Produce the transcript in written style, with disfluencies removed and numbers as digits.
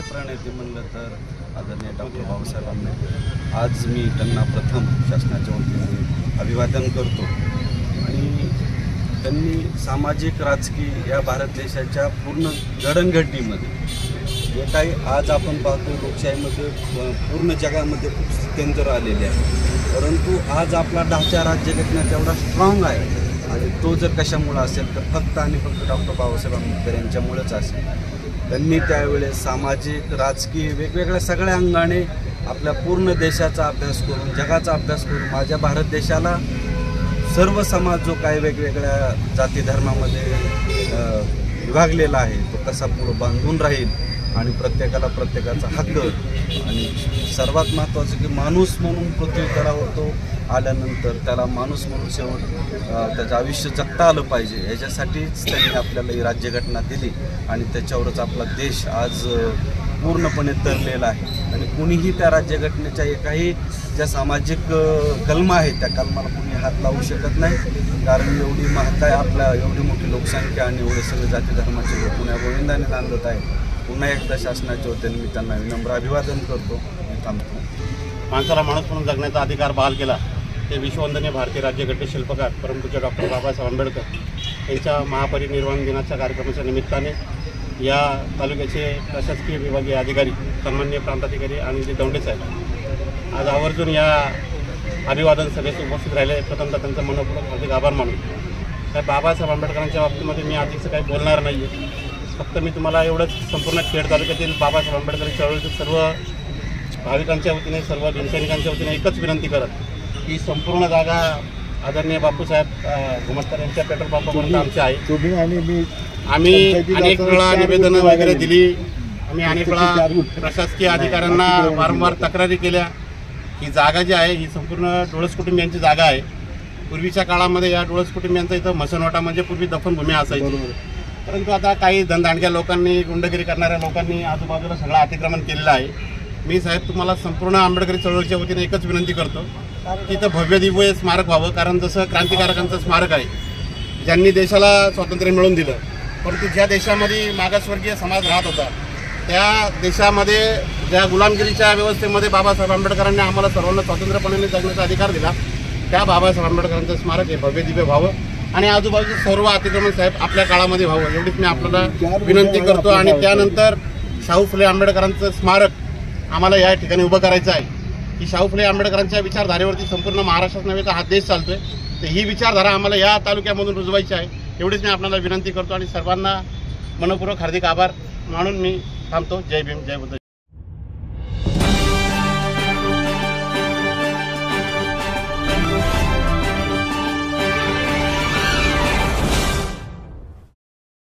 प्रणेते म्हणलं तर आदरणीय डॉक्टर बाबासाहेब आंबेडकर। आज मी त्यांना प्रथम शासनाच्या वतीने अभिवादन करतो आणि त्यांनी सामाजिक राजकीय या भारत देशाच्या पूर्ण जडणघडणीमध्ये जे काही आज आपण पाहतो लोकशाहीमध्ये पूर्ण जगामध्ये खूप स्थित्यंतर आलेले आहे, परंतु आज आपला ढाचा राज्यघटना तेवढा स्ट्रॉंग आहे आणि तो जर कशामुळे असेल तर फक्त आणि फक्त डॉक्टर बाबासाहेब आंबेडकर यांच्यामुळेच असेल। त्यांनी त्यावेळेस सामाजिक राजकीय वेगवेगळ्या सगळ्या अंगाने आपल्या पूर्ण देशाचा अभ्यास करून जगाचा अभ्यास करून माझ्या भारत देशाला सर्व समाज जो काही वेगवेगळ्या जाती धर्मामध्ये विभागलेला आहे तो कसा पुढं बांधून राहील आणि प्रत्येकाला प्रत्येकाचा हक्क आणि सर्वात महत्त्वाचं की माणूस म्हणून पृथ्वी तळावर तो आल्यानंतर त्याला माणूस म्हणून शेवट त्याचं आयुष्य जगता आलं पाहिजे, याच्यासाठीच त्यांनी आपल्याला ही राज्यघटना दिली आणि त्याच्यावरच आपला देश आज पूर्णपणे तरलेला आहे। आणि कुणीही त्या राज्यघटनेच्या एकाही ज्या सामाजिक कलमा आहेत त्या कलमाला कुणी हात लावू शकत नाही, कारण एवढी महागाई आपल्या एवढी मोठी लोकसंख्या आणि एवढे सगळे जाती धर्माचे लोक पुण्या गोविंदाने नांदत आहे। पुन्हा एकदा शासनाच्या वतीने मी त्यांना विनम्र अभिवादन करतो। मी थांबतो। माणसाला माणूस म्हणून जगण्याचा अधिकार बहाल केला ते विश्ववंदनीय भारतीय राज्यघटने शिल्पकार परमपूज्य डॉक्टर बाबासाहेब आंबेडकर यांच्या महापरिनिर्वाण दिनाच्या कार्यक्रमाच्या निमित्ताने या तालुक्याचे प्रशासकीय विभागीय अधिकारी सन्माननीय प्रांताधिकारी आणि जे दौंडे साहेब आज आवर्जून या अभिवादन सभेस उपस्थित राहिले। प्रथमतः त्यांचा मनपूर्वक हार्दिक आभार मानून त्या बाबासाहेब आंबेडकरांच्या बाबतीमध्ये मी आधीच काही बोलणार नाही आहे, फक्त मी तुम्हाला एवढंच संपूर्ण खेड तालुक्यातील बाबासाहेब आंबेडकर चळवळीतील सर्व भाविकांच्या वतीने सर्व जनसैनिकांच्या वतीने एकच विनंती करत की संपूर्ण जागा आदरणीय बापूसाहेब घुमटकर यांच्या पेट्रोल पंपापर्यंत आमची आहे। आम्ही अनेक वेळा निवेदनं वगैरे दिली, आम्ही अनेक वेळा प्रशासकीय अधिकाऱ्यांना वारंवार तक्रारी केल्या ही जागा जी आहे ही संपूर्ण डोळस कुटुंबियांची जागा आहे। पूर्वीच्या काळामध्ये या डोळस कुटुंबियांचा इथं मसनवाटा म्हणजे पूर्वी दफनभूमी असायची, परंतु आता काही धनदांडक्या लोकांनी गुंडगिरी करणाऱ्या लोकांनी आजूबाजूला सगळं अतिक्रमण केलेलं आहे। मी साहेब तुम्हाला संपूर्ण आंबेडकरी चळवळीच्या वतीने एकच विनंती करतो की इथं भव्य दिव्य स्मारक व्हावं, कारण जसं क्रांतिकारकांचं स्मारक आहे ज्यांनी देशाला स्वातंत्र्य मिळवून दिलं, परंतु ज्या देशामध्ये मागासवर्गीय समाज राहत होता त्या देशामध्ये ज्या गुलामगिरीच्या व्यवस्थेमध्ये बाबासाहेब आंबेडकरांनी आम्हाला सर्वांना स्वातंत्र्यपणे जगण्याचा अधिकार दिला त्या बाबासाहेब आंबेडकरांचं स्मारक हे भव्य दिव्य व्हावं आणि आजूबाजूचं सर्व अतिक्रमण साहेब आपल्या काळामध्ये व्हावं एवढीच मी आपल्याला विनंती करतो। आणि त्यानंतर शाहू फुले आंबेडकरांचं स्मारक आम्हाला या ठिकाणी उभं करायचं आहे की शाहू फुले आंबेडकरांच्या विचारधारेवरती संपूर्ण महाराष्ट्रात नव्हे तर हा देश चालतोय, तर ही विचारधारा आम्हाला या तालुक्यामधून रुजवायची आहे एवढीच मी आपल्याला विनंती करतो आणि सर्वांना मनपूर्वक हार्दिक आभार मानून मी थांबतो। जय भीम, जय बुद्ध।